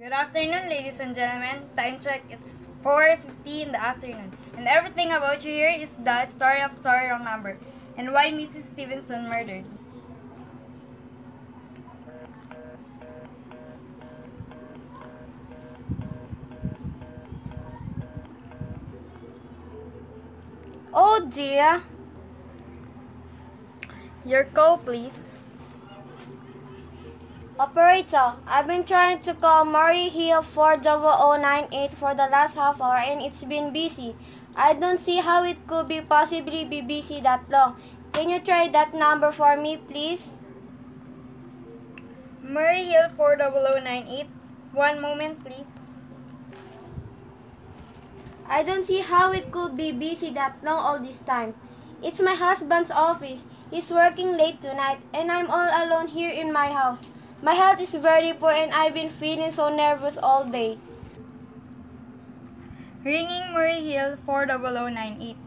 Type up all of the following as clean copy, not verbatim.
Good afternoon, ladies and gentlemen. Time check, it's 4:50 in the afternoon. And everything about you here is the story of Sorry Wrong Number and why Mrs. Stevenson murdered. Oh dear. Your call, please. Operator, I've been trying to call Murray Hill 40098 for the last half hour and it's been busy. I don't see how it could be possibly be busy that long. Can you try that number for me, please? Murray Hill 40098. One moment, please. I don't see how it could be busy that long all this time. It's my husband's office. He's working late tonight and I'm all alone here in my house. My health is very poor and I've been feeling so nervous all day. Ringing Murray Hill 40098.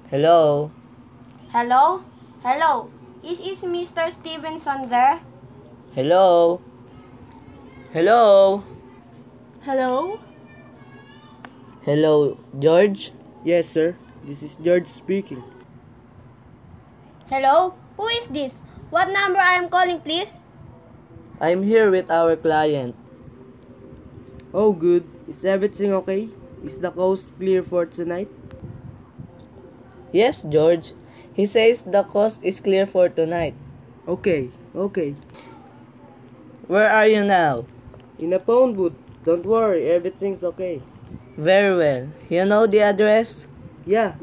Hello? Hello? Hello? Is Mr. Stevenson there? Hello? Hello? Hello? Hello, George? Yes, sir. This is George speaking. Hello? Who is this? What number I am calling, please? I'm here with our client. Oh, good. Is everything okay? Is the coast clear for tonight? Yes, George. He says the coast is clear for tonight. Okay. Where are you now? In a phone booth. Don't worry, everything's okay. Very well. You know the address? Yes.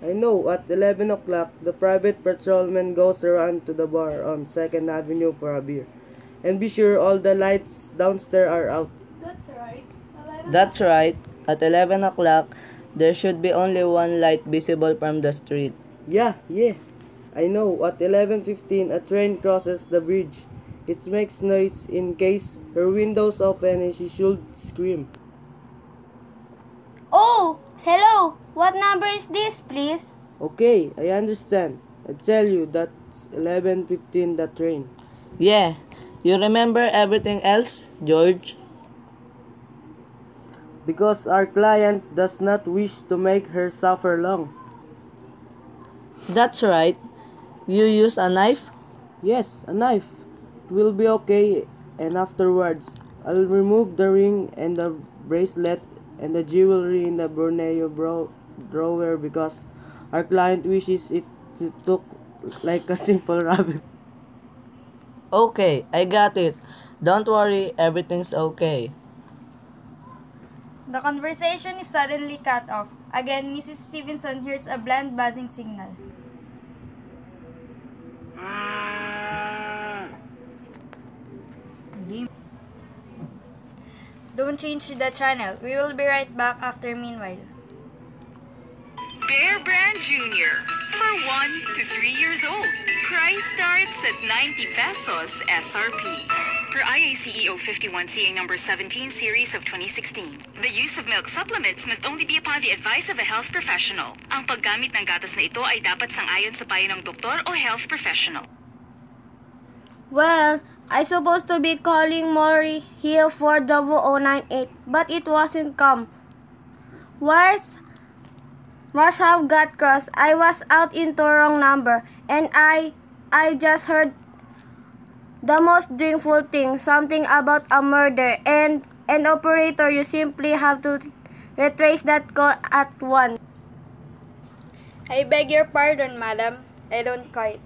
I know. At 11 o'clock, the private patrolman goes around to the bar on 2nd Avenue for a beer. And be sure all the lights downstairs are out. That's right. At 11 o'clock, there should be only one light visible from the street. Yeah. I know. At 11:15, a train crosses the bridge. It makes noise in case her windows open and she should scream. Oh, hello. What number is this, please? Okay, I understand. I tell you that's 11:15 the train. Yeah. You remember everything else, George? Because our client does not wish to make her suffer long. That's right. You use a knife? Yes, a knife. It will be okay, and afterwards, I'll remove the ring and the bracelet and the jewelry in the Borneo drawer because our client wishes it to look like a simple rabbit. Okay, I got it. Don't worry, everything's okay. The conversation is suddenly cut off. Again, Mrs. Stevenson hears a bland buzzing signal. Don't change the channel. We will be right back after meanwhile. Bear Brand Jr. for 1 to 3 years old. Price starts at 90 pesos SRP. Per IACEO 51 CA number 17 series of 2016. The use of milk supplements must only be upon the advice of a health professional. Ang paggamit ng gatas na ito ay dapat sang-ayon sa payo ng doktor o health professional. Well, I supposed to be calling Murray Hill 40098, but it wasn't come. Wires must have got crossed. I was out into wrong number, and I just heard the most dreadful thing, something about a murder, and operator, you simply have to retrace that call at once. I beg your pardon, madam. I don't quite.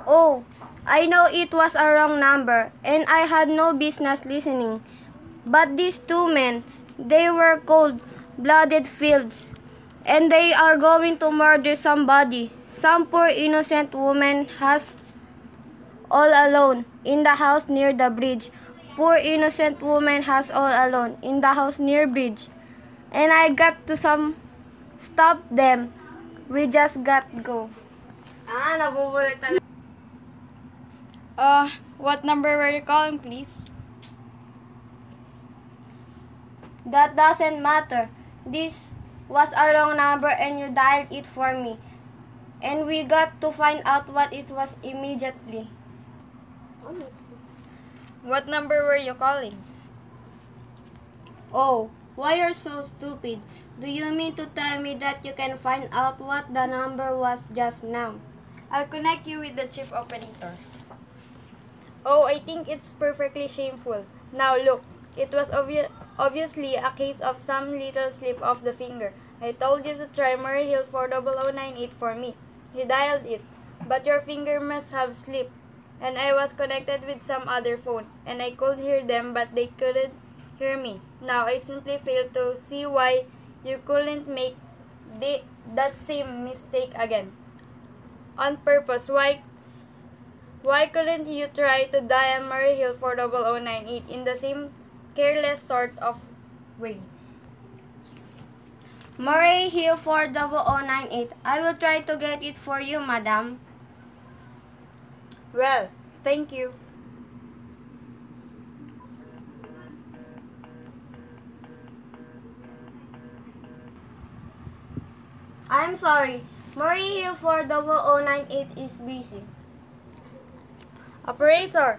Oh, I know it was a wrong number, and I had no business listening. But these two men, they were cold-blooded fiends, and they are going to murder somebody. Some poor innocent woman has all alone in the house near the bridge. Poor innocent woman has all alone in the house near bridge. And I got to stop them. We just got go. Nabubulit talaga. What number were you calling, please? That doesn't matter. This was a wrong number and you dialed it for me. And we got to find out what it was immediately. What number were you calling? Oh, why you're so stupid? Do you mean to tell me that you can find out what the number was just now? I'll connect you with the chief operator. Oh, I think it's perfectly shameful. Now look, it was obviously a case of some little slip of the finger. I told you to try Murray Hill 40098 for me. You dialed it, but your finger must have slipped. And I was connected with some other phone, and I could hear them, but they couldn't hear me. Now I simply fail to see why you couldn't make that same mistake again. On purpose, why couldn't you try to dial Murray Hill 40098 in the same careless sort of way? Murray Hill 40098. I will try to get it for you, madam. Well, thank you. I'm sorry. Murray Hill 40098 is busy. Operator,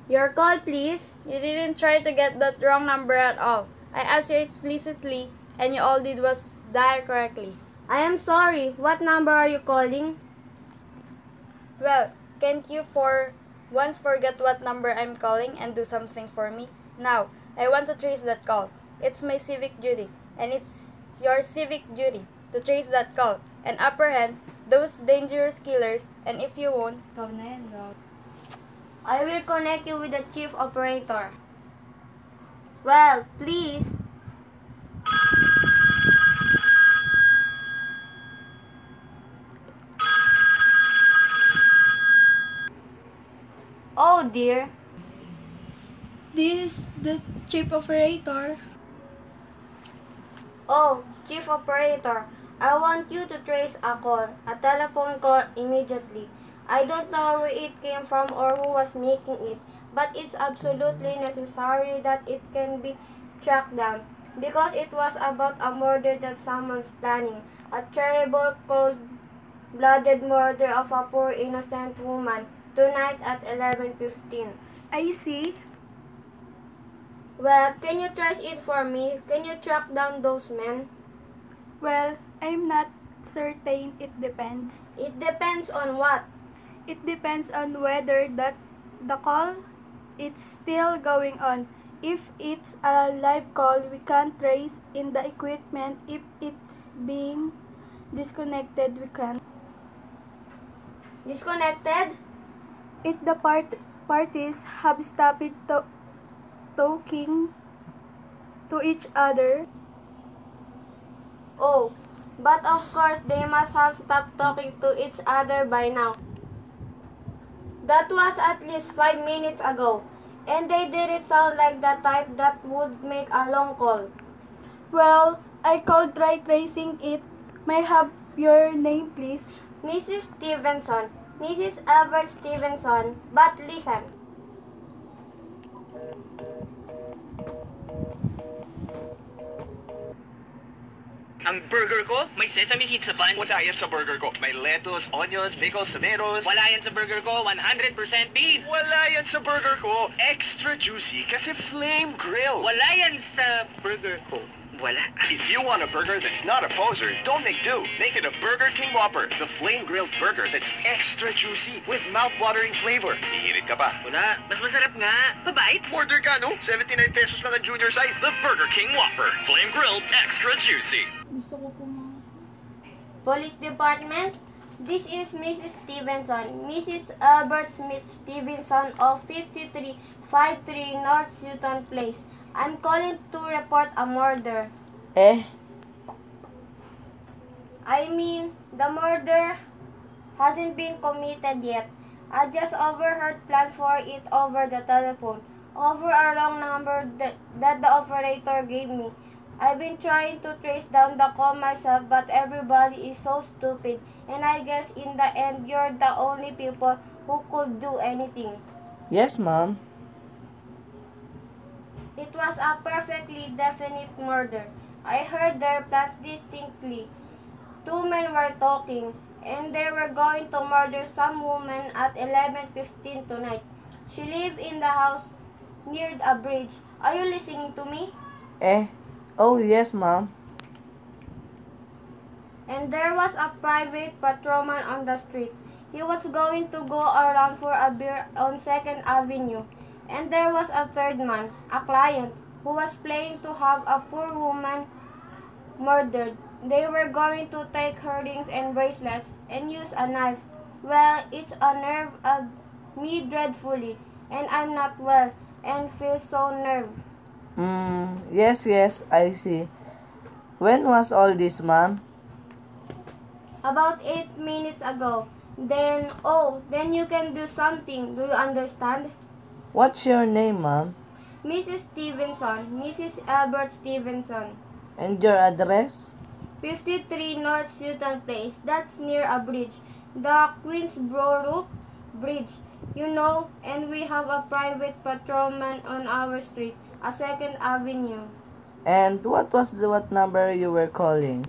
Your call, please. you didn't try to get that wrong number at all. I asked you explicitly, and you all did was dial correctly. I am sorry. What number are you calling? Well, can't you for once forget what number I'm calling and do something for me? Now, I want to trace that call. It's my civic duty, and it's your civic duty to trace that call and apprehend those dangerous killers, and if you won't, I will connect you with the chief operator. Well, please. Oh dear. This is the chief operator. Oh, chief operator. I want you to trace a call, a telephone call immediately. I don't know where it came from or who was making it, but it's absolutely necessary that it can be tracked down because it was about a murder that someone's planning, a terrible cold-blooded murder of a poor innocent woman tonight at 11:15. I see. Well, can you trace it for me? Can you track down those men? Well, I'm not certain. It depends. It depends on what? It depends on whether the call it's still going on. If it's a live call, we can't trace in the equipment. If it's being disconnected, we can. Disconnected? If the parties have stopped talking to each other, Oh, but of course they must have stopped talking to each other by now. That was at least 5 minutes ago, and they didn't sound like the type that would make a long call. well, I could try tracing it. May I have your name, please? Mrs. Stevenson, Mrs. Everett Stevenson, but listen. Ang burger ko, may sesame seeds sa bun. Wala yan sa burger ko. May lettuce, onions, pickles, tomatoes. Wala yan sa burger ko, 100% beef. Wala yan sa burger ko. Extra juicy kasi flame grill. Wala yan sa burger ko. Wala. If you want a burger that's not a poser, don't make do. Make it a Burger King Whopper, the flame grilled burger that's extra juicy with mouth-watering flavor. Hihirit ka ba? Wala. Mas masarap nga. Mabait. Order ka, no? 79 pesos lang ang junior size. The Burger King Whopper, flame grilled, extra juicy. Police Department, this is Mrs. Stevenson, Mrs. Albert Smith Stevenson of 5353 North Sutton Place. I'm calling to report a murder. I mean, the murder hasn't been committed yet. I just overheard plans for it over the telephone, over a wrong number that the operator gave me. I've been trying to trace down the call myself, but everybody is so stupid, and I guess in the end, you're the only people who could do anything. Yes, Mom. It was a perfectly definite murder. I heard their plans distinctly. Two men were talking, and they were going to murder some woman at 11:15 tonight. She lived in the house near a bridge. Are you listening to me? Eh? Oh, yes, Mom. And there was a private patrolman on the street. He was going to go around for a beer on 2nd Avenue. And there was a third man, a client, who was planning to have a poor woman murdered. They were going to take her rings and bracelets and use a knife. Well, it's unnerved me dreadfully, and I'm not well and feel so nerved. Yes, I see. When was all this, Mom? About 8 minutes ago. Then you can do something. Do you understand? What's your name, Mom? Mrs. Stevenson, Mrs. Albert Stevenson. And your address? 53 North Sutton Place. That's near a bridge. The Queensboro Bridge. You know, and we have a private patrolman on our street, a 2nd Avenue. And what number you were calling?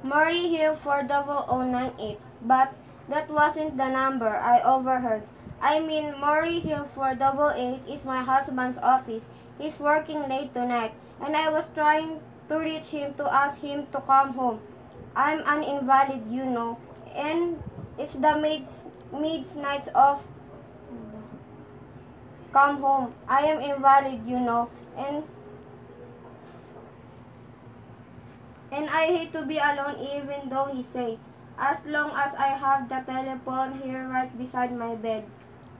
Murray Hill 40098. But that wasn't the number I overheard. I mean, Murray Hill 488 is my husband's office. He's working late tonight, and I was trying to reach him to ask him to come home. I'm an invalid, you know, and it's the maid's night off. Come home. I am invalid, you know, and I hate to be alone even though he say, as long as I have the telephone here right beside my bed.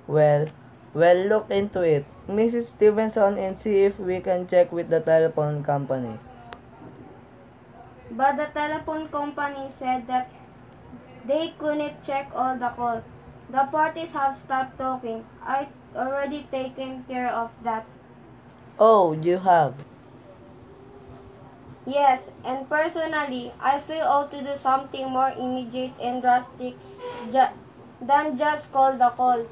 Well, look into it, Mrs. Stevenson, and see if we can check with the telephone company. But the telephone company said that they couldn't check all the calls. The parties have stopped talking. I've already taken care of that. Oh, you have? Yes, and personally, I feel ought to do something more immediate and drastic than just call the call.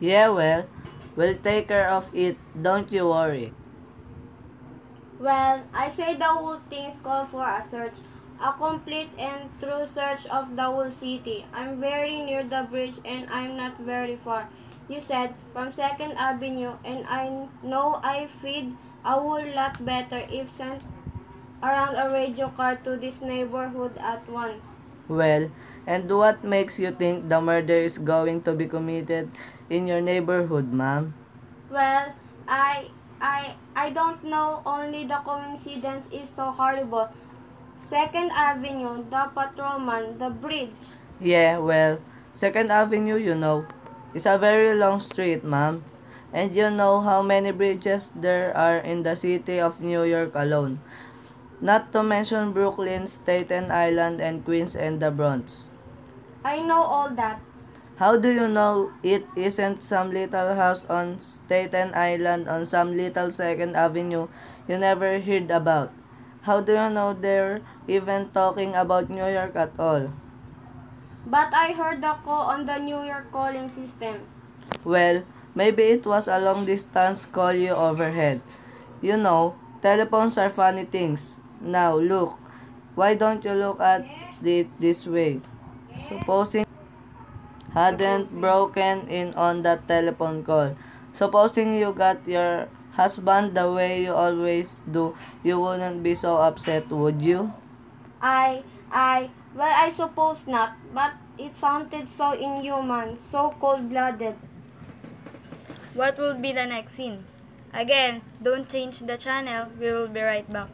Yeah, well, we'll take care of it, don't you worry. Well, I say the whole thing's call for a search. A complete and true search of the whole city. I'm very near the bridge and I'm not very far. You said from 2nd Avenue, and I know I feed a whole lot better if sent around a radio car to this neighborhood at once. Well, and what makes you think the murder is going to be committed in your neighborhood, Ma'am? Well, I don't know, only the coincidence is so horrible. 2nd Avenue, the patrolman, the bridge. Yeah, well, 2nd Avenue, is a very long street, Ma'am. And you know how many bridges there are in the city of New York alone. Not to mention Brooklyn, Staten Island, and Queens and the Bronx. I know all that. How do you know it isn't some little house on Staten Island on some little 2nd Avenue you never heard about? How do you know they're even talking about New York at all? But I heard the call on the New York calling system. Well, maybe it was a long distance call you overhead. You know, telephones are funny things. Now, look. Why don't you look at it this way? Supposing hadn't broken in on that telephone call. Supposing you got your husband the way you always do, you wouldn't be so upset, would you? Well, I suppose not, but it sounded so inhuman, so cold-blooded. What will be the next scene? Again, don't change the channel. We will be right back.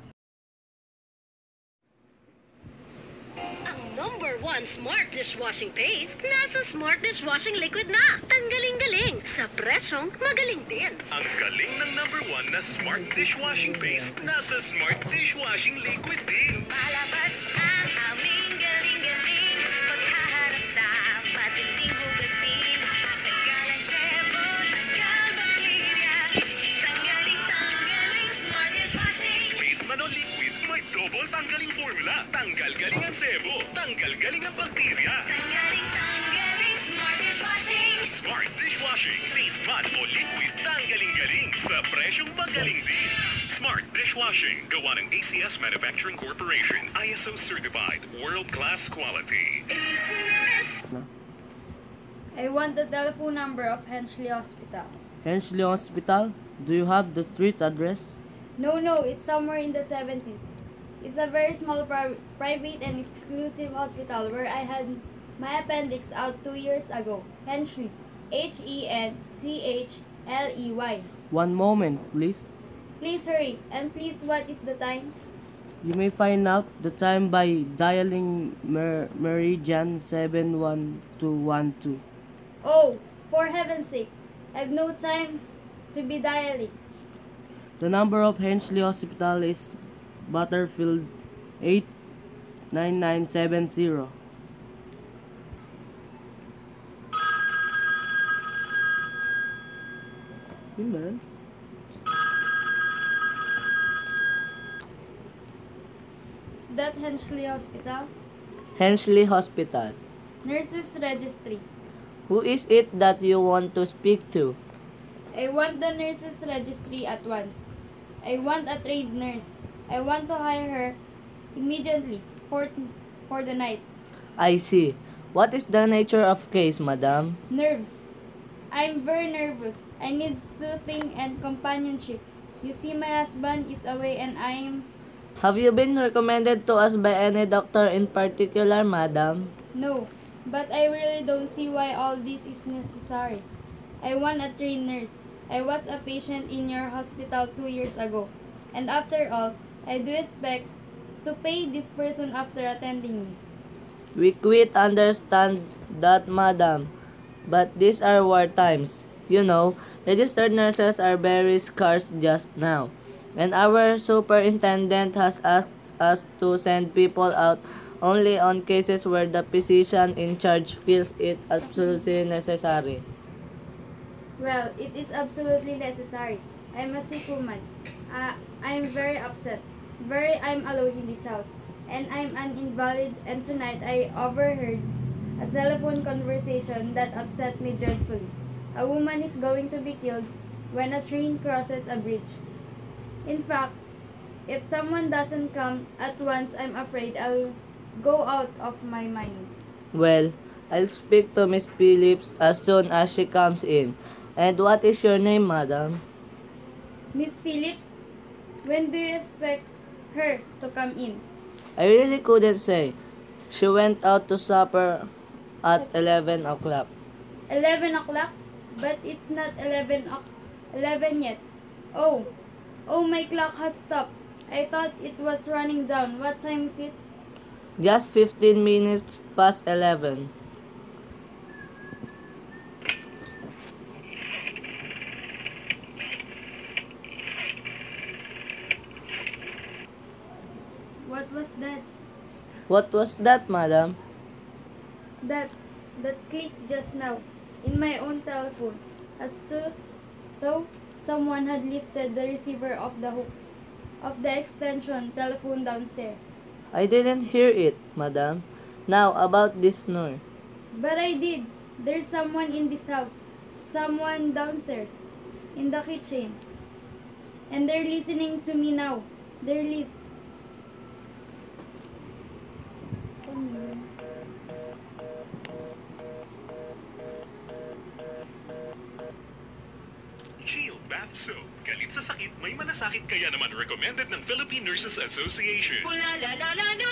Ang #1 smart dishwashing paste, nasa smart dishwashing liquid na. Tanggaling-galing, sa presyong magaling din. Ang galing ng #1 na smart dishwashing paste, nasa smart dishwashing liquid din. Palabas ang aming galing-galing, paghaharap sa matinding hugasin. Nagkalang sebon, kalbakterya, Tanggal-galing ang sebo. Tanggal-galing ang bakterya. Tanggaling, smart dishwashing. Smart dishwashing. Paste man o liquid. Tanggaling-galing sa presyong magaling din. Smart dishwashing. Gawa ng ACS Manufacturing Corporation. ISO certified. World-class quality. I want the telephone number of Hensley Hospital. Hensley Hospital? Do you have the street address? No, it's somewhere in the 70s. It's a very small private and exclusive hospital where I had my appendix out 2 years ago. Hensley. Henchleey. 1 moment, please. Please hurry. And please, what is the time? You may find out the time by dialing Meridian 71212. Oh, for heaven's sake. I've no time to be dialing. The number of Hensley Hospital is Butterfield 89970. Hey man. Is that Hensley Hospital? Hensley Hospital. Nurses Registry. Who is it that you want to speak to? I want the nurses registry at once. I want a trained nurse. I want to hire her immediately for the night. I see. What is the nature of case, madam? Nerves. I'm very nervous. I need soothing and companionship. You see, my husband is away and I'm... Have you been recommended to us by any doctor in particular, madam? No, but I really don't see why all this is necessary. I want a trained nurse. I was a patient in your hospital 2 years ago. And after all, I do expect to pay this person after attending me. We quite understand that, madam. But these are war times. You know, registered nurses are very scarce just now. And our superintendent has asked us to send people out only on cases where the physician in charge feels it absolutely necessary. Well, it is absolutely necessary. I'm a sick woman. I'm very upset. I'm alone in this house. And I'm an invalid, and tonight I overheard a telephone conversation that upset me dreadfully. A woman is going to be killed when a train crosses a bridge. In fact, if someone doesn't come at once, I'm afraid I'll go out of my mind. Well, I'll speak to Miss Phillips as soon as she comes in. And what is your name, madam? Miss Phillips, when do you expect her to come in? I really couldn't say. She went out to supper at 11 o'clock. 11 o'clock? But it's not 11 yet. Oh, my clock has stopped. I thought it was running down. What time is it? Just 15 minutes past 11. What was that? What was that, madam? That click just now in my own telephone, as though someone had lifted the receiver of the hook of the extension telephone downstairs. I didn't hear it, madam. Now, about this noise. But I did. There's someone in this house. Someone downstairs in the kitchen. And they're listening to me now. They're listening. Shield Bath Soap. Galit sa sakit, may malasakit, kaya naman recommended ng Philippine Nurses Association. Bula la la la la.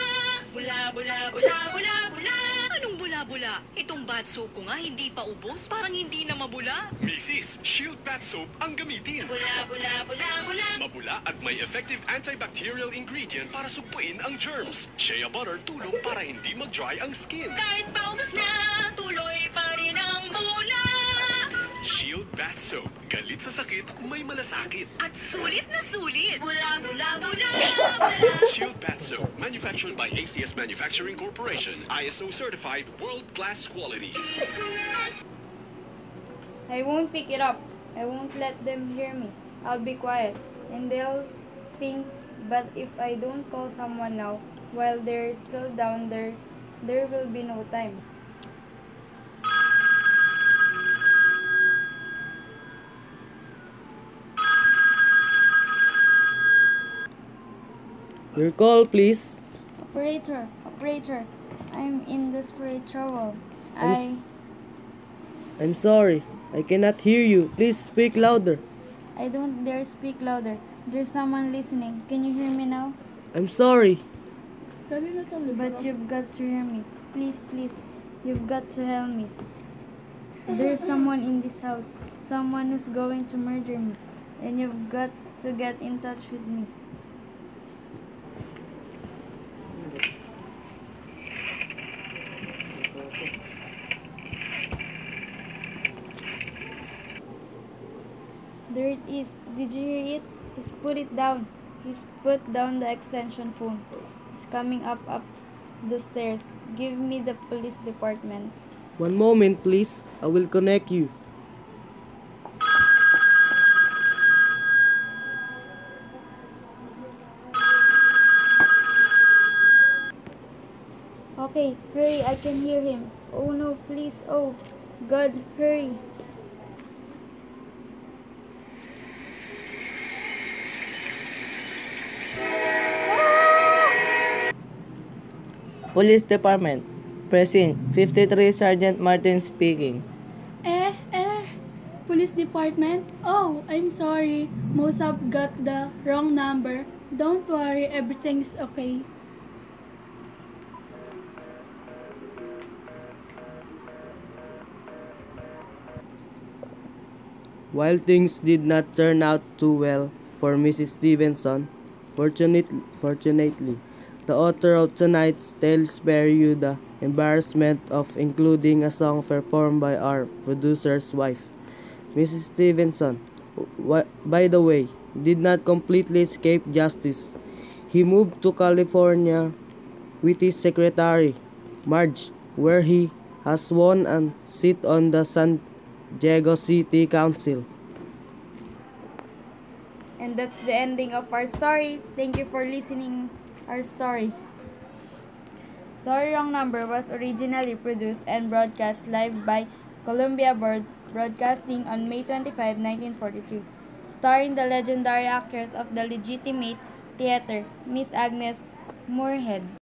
Bula bula bula bula bula. Anong bula-bula? Itong bath soap ko nga hindi pa ubos, parang hindi na mabula. Mrs. Shield Bath Soap ang gamitin. Bula bula bula bula. Mabula at may effective antibacterial ingredient para supuin ang germs. Shea butter tulong para hindi mag-dry ang skin. Kahit paubos na, tuloy pa rin ang bula. Shield Bath Soap. Galit sa sakit, may malasakit. At sulit na sulit. Bula bula bula bula. Shield Bath Soap. Manufactured by ACS Manufacturing Corporation. ISO certified world-class quality. I won't pick it up. I won't let them hear me. I'll be quiet. And they'll think, but if I don't call someone now, While they're still down there, there will be no time. Your call, please. Operator, I'm in desperate trouble. I'm, s- I'm sorry. I cannot hear you. Please speak louder. I don't dare speak louder. There's someone listening. Can you hear me now? I'm sorry. But you've got to hear me. Please, you've got to help me. There's someone in this house. Someone who's going to murder me. And you've got to get in touch with me. There it is. Did you hear it? He's put it down. He's put down the extension phone. He's coming up the stairs. Give me the police department. One moment, please. I will connect you. Okay, hurry, I can hear him. Oh no, please, oh God, hurry. Police Department. Precinct 53 Sergeant Martin speaking. Police department? Oh, I'm sorry. Most have got the wrong number. Don't worry, everything's okay. While things did not turn out too well for Mrs. Stevenson, fortunately, the author of tonight's tale spare you the embarrassment of including a song performed by our producer's wife. Mrs. Stevenson, by the way, did not completely escape justice. He moved to California with his secretary, Marge, where he has won a seat on the San Diego City Council. And that's the ending of our story. Thank you for listening our story. Sorry Wrong Number was originally produced and broadcast live by Columbia Broadcasting on May 25, 1943, starring the legendary actress of the legitimate theater, Miss Agnes Moorehead.